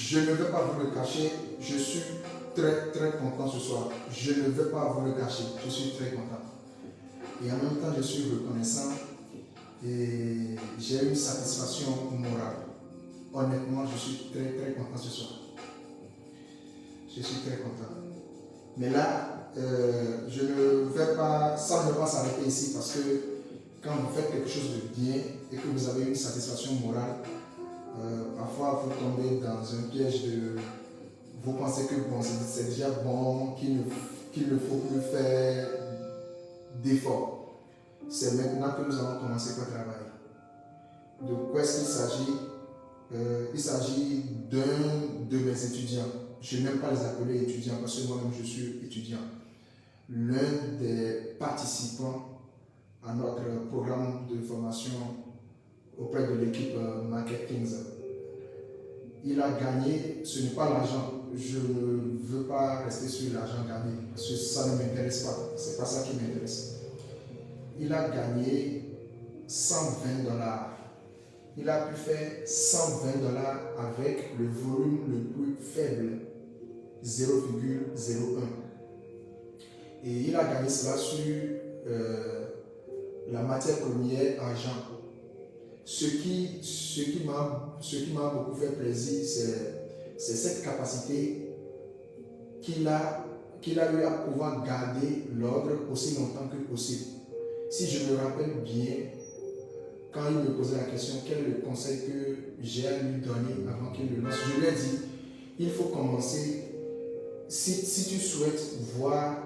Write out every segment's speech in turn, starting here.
je ne vais pas vous le cacher, je suis très très content ce soir. Je ne vais pas vous le cacher, je suis très content. Et en même temps, je suis reconnaissant et j'ai une satisfaction morale. Honnêtement, je suis très très content ce soir. Je suis très content. Mais là, je ne vais pas, ça ne va pas s'arrêter ici parce que quand vous faites quelque chose de bien et que vous avez une satisfaction morale, parfois vous tombez dans un piège de vous pensez que bon, c'est déjà bon, qu'il ne faut plus faire d'efforts. C'est maintenant que nous allons commencer par travailler. De quoi est-ce qu'il s'agit? Il s'agit d'un de mes étudiants. Je n'aime pas les appeler étudiants parce que moi-même je suis étudiant. L'un des participants à notre programme de formation auprès de l'équipe Marketing. Il a gagné, ce n'est pas l'argent. Je ne veux pas rester sur l'argent gagné parce que ça ne m'intéresse pas. C'est pas ça qui m'intéresse. Il a gagné $120. Il a pu faire $120 avec le volume le plus faible, 0,01. Et il a gagné cela sur la matière première argent. Ce qui m'a beaucoup fait plaisir, c'est cette capacité qu'il a eu à pouvoir garder l'ordre aussi longtemps que possible. Si je me rappelle bien, quand il me posait la question, quel est le conseil que j'ai à lui donner avant qu'il le lance, je lui ai dit, il faut commencer, si tu souhaites voir,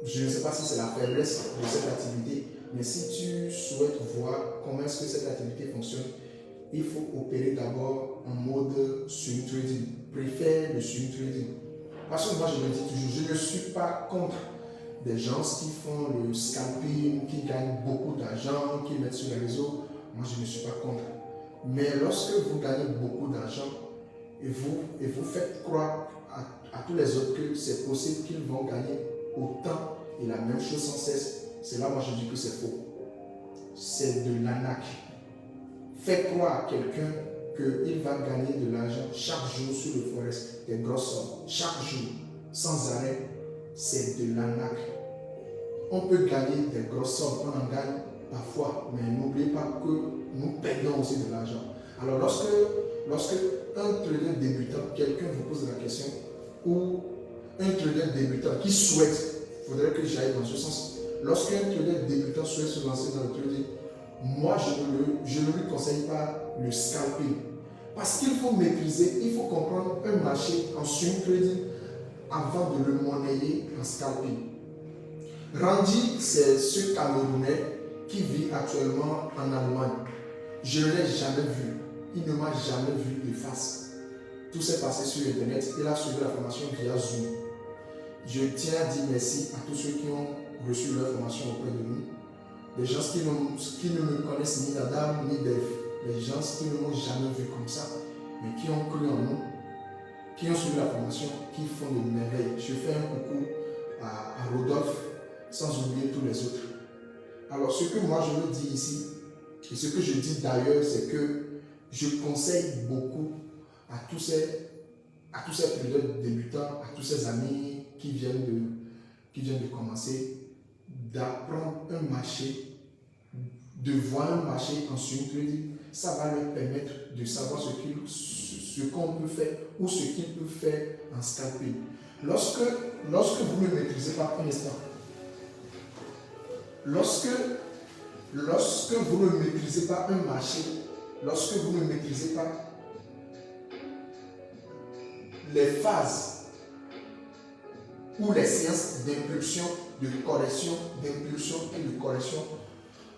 je ne sais pas si c'est la faiblesse de cette activité, mais si tu souhaites voir comment est-ce que cette activité fonctionne, il faut opérer d'abord en mode swing trading. Préfère le swing trading. Parce que moi je me dis toujours, je ne suis pas contre des gens qui font le scalping, qui gagnent beaucoup d'argent, qui mettent sur les réseaux. Moi je ne suis pas contre. Mais lorsque vous gagnez beaucoup d'argent et vous faites croire à tous les autres que c'est possible qu'ils vont gagner autant et la même chose sans cesse, c'est là moi je dis que c'est faux. C'est de l'arnaque. Faites croire à quelqu'un qu'il va gagner de l'argent chaque jour sur le forex, des grosses sommes, chaque jour, sans arrêt, c'est de l'arnaque. On peut gagner des grosses sommes, on en gagne parfois, mais n'oubliez pas que nous perdons aussi de l'argent. Alors lorsque un trader débutant, quelqu'un vous pose la question, ou un trader débutant qui souhaite, il faudrait que j'aille dans ce sens, lorsqu'un trader débutant souhaite se lancer dans le trading, moi je ne lui conseille pas le scalping. Parce qu'il faut maîtriser, il faut comprendre un marché en swing trading avant de le monnayer en scalping. Randy, c'est ce Camerounais qui vit actuellement en Allemagne. Je ne l'ai jamais vu. Il ne m'a jamais vu de face. Tout s'est passé sur Internet. Il a suivi la formation via Zoom. Je tiens à dire merci à tous ceux qui ont reçu leur formation auprès de nous. Des gens qui ne me connaissent ni Adam ni Dev. Des gens qui ne m'ont jamais vu comme ça, mais qui ont cru en nous, qui ont suivi la formation, qui font de merveilles. Je fais un coucou à Rodolphe, sans oublier tous les autres. Alors ce que moi je veux dire ici, et ce que je dis d'ailleurs, c'est que je conseille beaucoup à tous ces pilotes débutants, à tous ces amis qui viennent de commencer, d'apprendre un marché, de voir un marché en swing trading. Ça va leur permettre de savoir ce qu'on peut faire ou ce qu'ils peuvent faire en scalping. Lorsque vous ne maîtrisez pas un instant, lorsque vous ne maîtrisez pas un marché, lorsque vous ne maîtrisez pas les phases ou les séances d'impulsion, de correction, d'impulsion et de correction,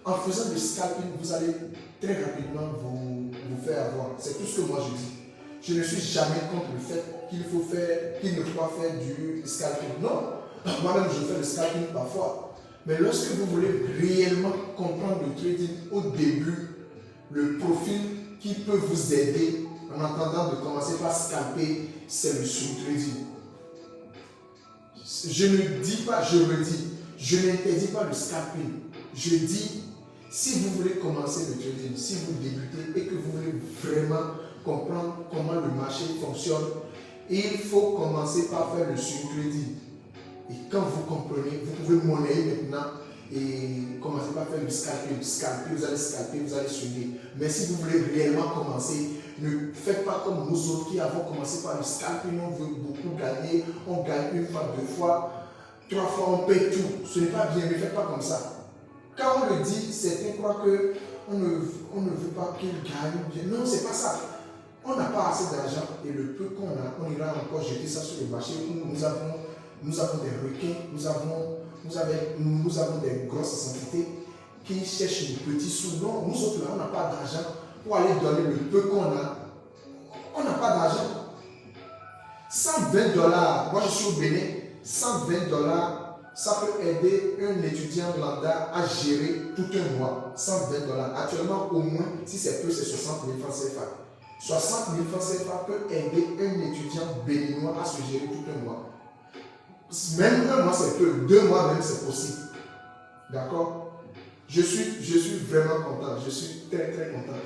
en faisant du scalping, vous allez très rapidement vous faire avoir. C'est tout ce que moi je dis. Je ne suis jamais contre le fait qu'il ne faut pas faire du scalping. Non, moi-même je fais le scalping parfois. Mais lorsque vous voulez réellement comprendre le trading au début, le profil qui peut vous aider en attendant de commencer par scalper, c'est le swing trading. Je ne dis pas, je le dis, je n'interdis pas le scalping. Je dis, si vous voulez commencer le trading, si vous débutez et que vous voulez vraiment comprendre comment le marché fonctionne, il faut commencer par faire le sur-crédit. Et quand vous comprenez, vous pouvez monnayer maintenant et commencer par faire du scalper. Scalper, vous allez scalper, vous allez suivre. Mais si vous voulez réellement commencer, ne faites pas comme nous autres qui avons commencé par le scalping. On veut beaucoup gagner, on gagne une fois, deux fois, trois fois, on paye tout. Ce n'est pas bien, ne faites pas comme ça. Quand on le dit, certains croient qu'on ne veut pas qu'il gagne. Non, c'est pas ça. On n'a pas assez d'argent et le peu qu'on a, on ira encore jeter ça sur le marché où nous avons des requins, nous avons des grosses entités qui cherchent des petits sous. Non, nous autres là, on n'a pas d'argent pour aller donner le peu qu'on a. On n'a pas d'argent. 120 $, moi je suis au Bénin, 120 $, ça peut aider un étudiant lambda à gérer tout un mois. 120 $. Actuellement, au moins, si c'est peu, c'est 60 000 francs CFA. 60 000 francs CFA peut aider un étudiant béninois à se gérer tout un mois. Même un mois, c'est peu. 2 mois, même, c'est possible. D'accord? Je suis vraiment content. Je suis très, très content.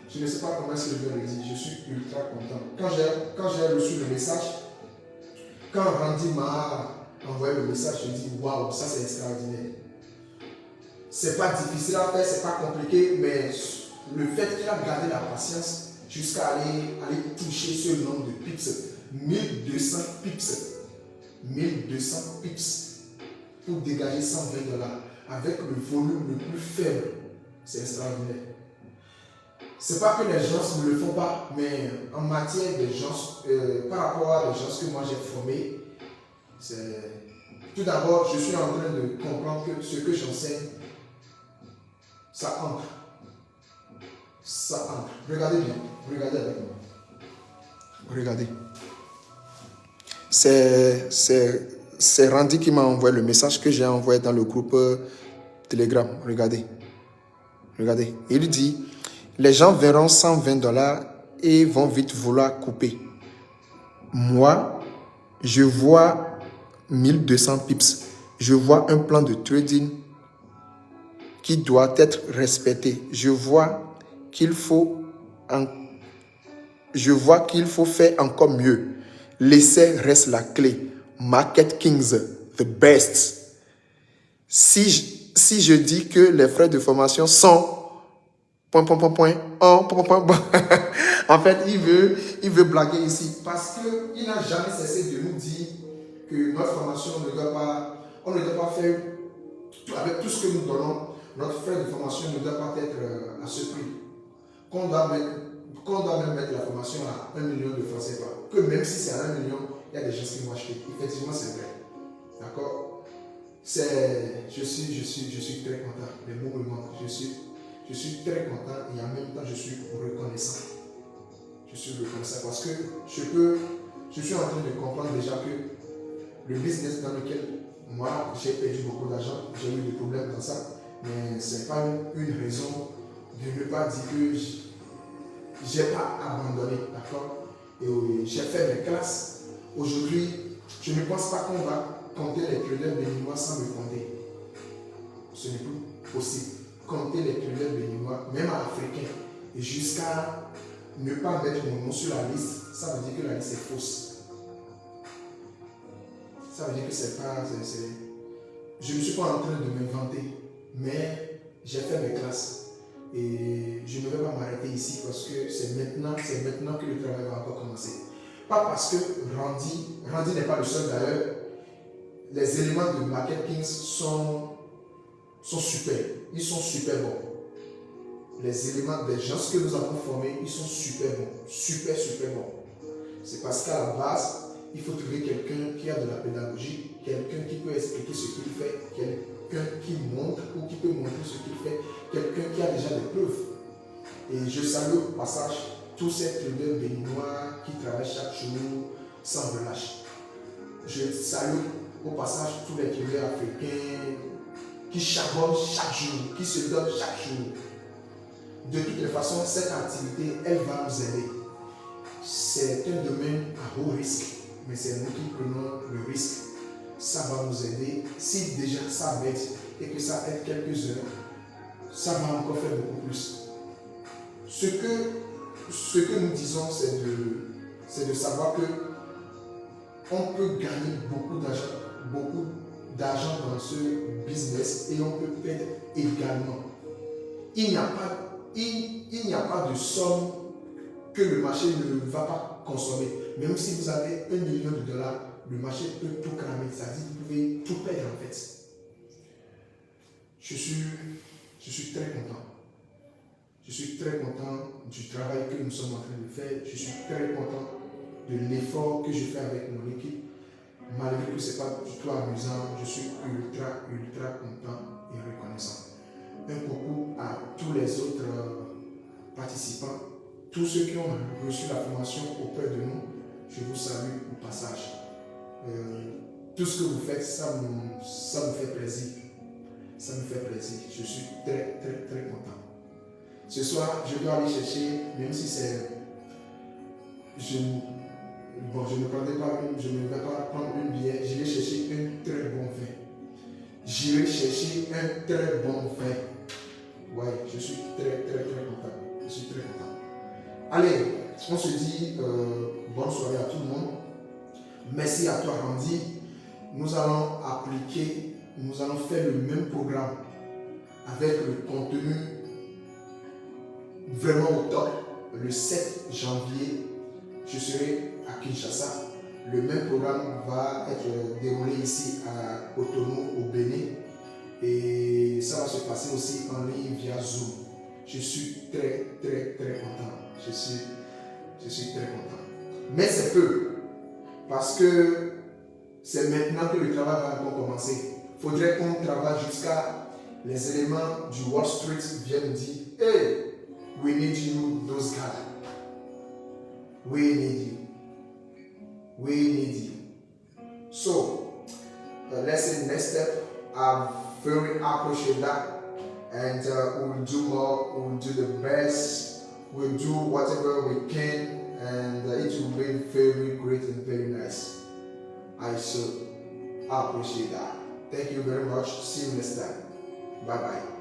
Je ne sais pas comment est-ce que je vais le dire. Je suis ultra content. Quand j'ai reçu le message, quand Randy m'a envoyé le message, je me dis waouh, ça c'est extraordinaire. C'est pas difficile à faire, c'est pas compliqué, mais le fait qu'il a gardé la patience jusqu'à aller toucher ce nombre de pips, 1200 pips, 1200 pips pour dégager 120 $ avec le volume le plus faible, c'est extraordinaire. C'est pas que les gens ne le font pas, mais en matière de gens, par rapport à les gens que moi j'ai formés, tout d'abord, je suis en train de comprendre que ce que j'enseigne, ça entre. Ça entre. Regardez bien. Regardez avec moi. Regardez. C'est Randy qui m'a envoyé le message que j'ai envoyé dans le groupe Telegram. Regardez. Regardez. Il dit, les gens verront 120 $ et vont vite vouloir couper. Moi, je vois 1200 pips. Je vois un plan de trading qui doit être respecté. Je vois qu'il faut faire encore mieux. L'essai reste la clé. Market Kings, the best. Si je dis que les frais de formation sont en fait, il veut blaguer ici parce qu'il n'a jamais cessé de nous dire que notre formation ne doit pas, on ne doit pas faire, avec tout ce que nous donnons, notre frais de formation ne doit pas être à ce prix. Qu'on doit même mettre la formation à 1 million de francs CFA. Que même si c'est à 1 million, il y a des gens qui vont acheter. Effectivement, c'est vrai. D'accord? Je suis très content. Les mots me manquent. Je suis très content et en même temps, je suis reconnaissant. Je suis reconnaissant parce que je suis en train de comprendre déjà que le business dans lequel moi, j'ai perdu beaucoup d'argent, j'ai eu des problèmes dans ça, mais ce n'est pas une raison de ne pas dire que je n'ai pas abandonné, d'accord? Et j'ai fait mes classes. Aujourd'hui, je ne pense pas qu'on va compter les traders béninois sans me compter. Ce n'est plus possible. Compter les traders béninois, même africains, et jusqu'à ne pas mettre mon nom sur la liste, ça veut dire que la liste est fausse. Ça veut dire que c'est pas... Je ne suis pas en train de m'inventer, mais j'ai fait mes classes. Et je ne vais pas m'arrêter ici parce que c'est maintenant que le travail va encore commencer. Pas parce que Randy n'est pas le seul d'ailleurs. Les éléments de Market Kings sont super. Ils sont super bons. Les éléments des gens que nous avons formés, ils sont super bons. Super, super bons. C'est parce qu'à la base, il faut trouver quelqu'un qui a de la pédagogie, quelqu'un qui peut expliquer ce qu'il fait, quelqu'un qui montre ou qui peut montrer ce qu'il fait, quelqu'un qui a déjà des preuves. Et je salue au passage tous ces traders béninois qui travaillent chaque jour sans relâche. Je salue au passage tous les traders africains qui charbonnent chaque jour, qui se donnent chaque jour. De toutes les façons, cette activité, elle va nous aider. C'est un domaine à haut risque, mais c'est nous qui prenons le risque. Ça va nous aider. Si déjà ça m'aide et que ça aide quelques heures, ça va encore faire beaucoup plus. Ce que ce que nous disons, c'est de savoir que on peut gagner beaucoup d'argent dans ce business et on peut perdre également. Il n'y a pas de somme que le marché ne va pas consommer. Même si vous avez $1 million, le marché peut tout cramer. C'est-à-dire que vous pouvez tout perdre en fait. Je suis très content. Je suis très content du travail que nous sommes en train de faire. Je suis très content de l'effort que je fais avec mon équipe. Malgré que ce n'est pas du tout amusant, je suis ultra content et reconnaissant. Un coucou à tous les autres participants, tous ceux qui ont reçu la formation auprès de nous. Je vous salue au passage. Tout ce que vous faites, ça me fait plaisir. Ça me fait plaisir. Je suis très content. Ce soir, je dois aller chercher, même si c'est... je ne vais pas prendre une bière, j'irai chercher un très bon vin. J'irai chercher un très bon vin. Ouais, je suis très content. Je suis très content. Allez, on se dit bonne soirée à tout le monde. Merci à toi, Randy. Nous allons faire le même programme avec le contenu vraiment au top. Le 7 janvier, je serai à Kinshasa. Le même programme va être déroulé ici à Cotonou, au Bénin. Et ça va se passer aussi en ligne via Zoom. Je suis très content. Je suis très content. Mais c'est peu. Parce que c'est maintenant que le travail va encore commencer. Il faudrait qu'on travaille jusqu'à les éléments du Wall Street viennent dire hey, we need you, those guys. We need you. We need you. So, let's say next step. I very appreciate that. And we'll do more, we'll do the best, we'll do whatever we can, and it will be very great and very nice. I so appreciate that. Thank you very much. See you next time. Bye bye.